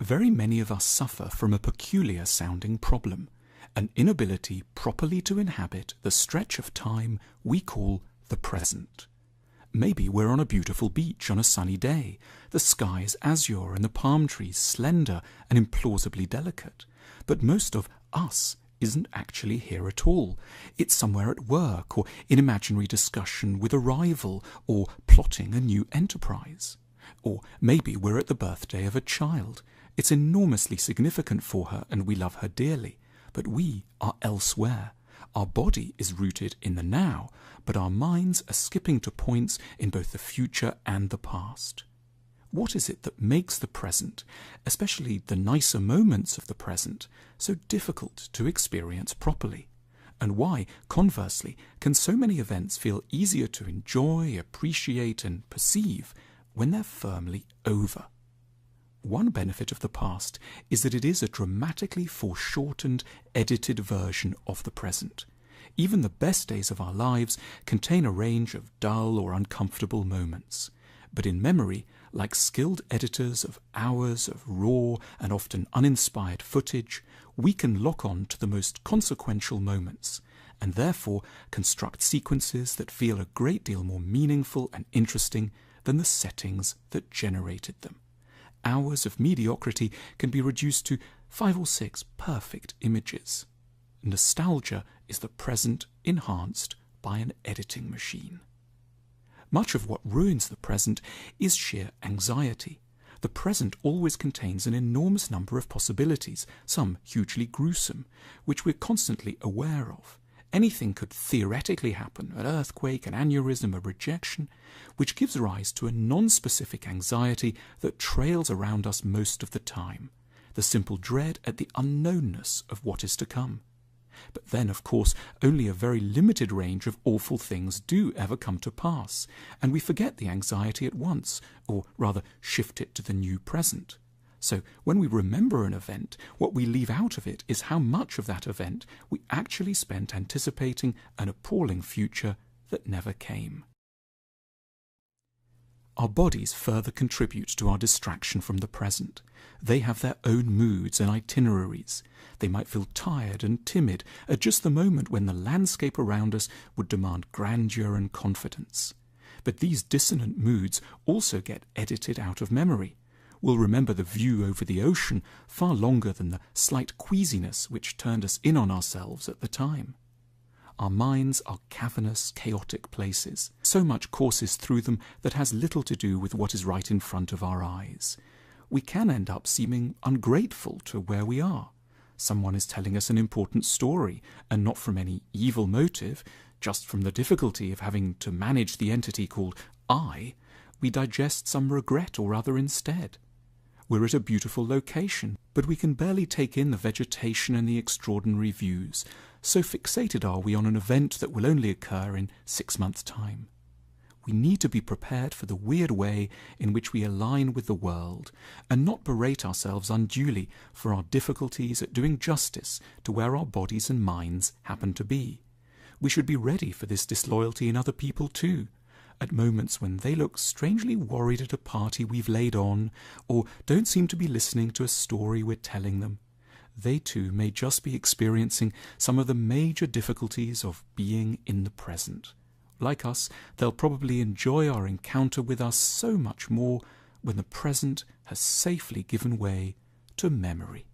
Very many of us suffer from a peculiar sounding problem, an inability properly to inhabit the stretch of time we call the present. Maybe we're on a beautiful beach on a sunny day, the sky is azure and the palm trees slender and implausibly delicate, but most of us isn't actually here at all. It's somewhere at work or in imaginary discussion with a rival or plotting a new enterprise. Or maybe we're at the birthday of a child. It's enormously significant for her and we love her dearly, but we are elsewhere. Our body is rooted in the now, but our minds are skipping to points in both the future and the past. What is it that makes the present, especially the nicer moments of the present, so difficult to experience properly? And why, conversely, can so many events feel easier to enjoy, appreciate and perceive when they're firmly over? One benefit of the past is that it is a dramatically foreshortened, edited version of the present. Even the best days of our lives contain a range of dull or uncomfortable moments. But in memory, like skilled editors of hours of raw and often uninspired footage, we can lock on to the most consequential moments, and therefore construct sequences that feel a great deal more meaningful and interesting than the settings that generated them. Hours of mediocrity can be reduced to 5 or 6 perfect images. Nostalgia is the present enhanced by an editing machine. Much of what ruins the present is sheer anxiety. The present always contains an enormous number of possibilities, some hugely gruesome, which we're constantly aware of. Anything could theoretically happen, an earthquake, an aneurysm, a rejection, which gives rise to a non-specific anxiety that trails around us most of the time, the simple dread at the unknownness of what is to come. But then, of course, only a very limited range of awful things do ever come to pass, and we forget the anxiety at once, or rather shift it to the new present. So when we remember an event, what we leave out of it is how much of that event we actually spent anticipating an appalling future that never came. Our bodies further contribute to our distraction from the present. They have their own moods and itineraries. They might feel tired and timid at just the moment when the landscape around us would demand grandeur and confidence. But these dissonant moods also get edited out of memory. We'll remember the view over the ocean far longer than the slight queasiness which turned us in on ourselves at the time. Our minds are cavernous, chaotic places. So much courses through them that has little to do with what is right in front of our eyes. We can end up seeming ungrateful to where we are. Someone is telling us an important story, and not from any evil motive, just from the difficulty of having to manage the entity called I, we digest some regret or other instead. We're at a beautiful location, but we can barely take in the vegetation and the extraordinary views. So fixated are we on an event that will only occur in 6 months' time. We need to be prepared for the weird way in which we align with the world, and not berate ourselves unduly for our difficulties at doing justice to where our bodies and minds happen to be. We should be ready for this disloyalty in other people too, at moments when they look strangely worried at a party we've laid on, or don't seem to be listening to a story we're telling them. They too may just be experiencing some of the major difficulties of being in the present. Like us, they'll probably enjoy our encounter with us so much more when the present has safely given way to memory.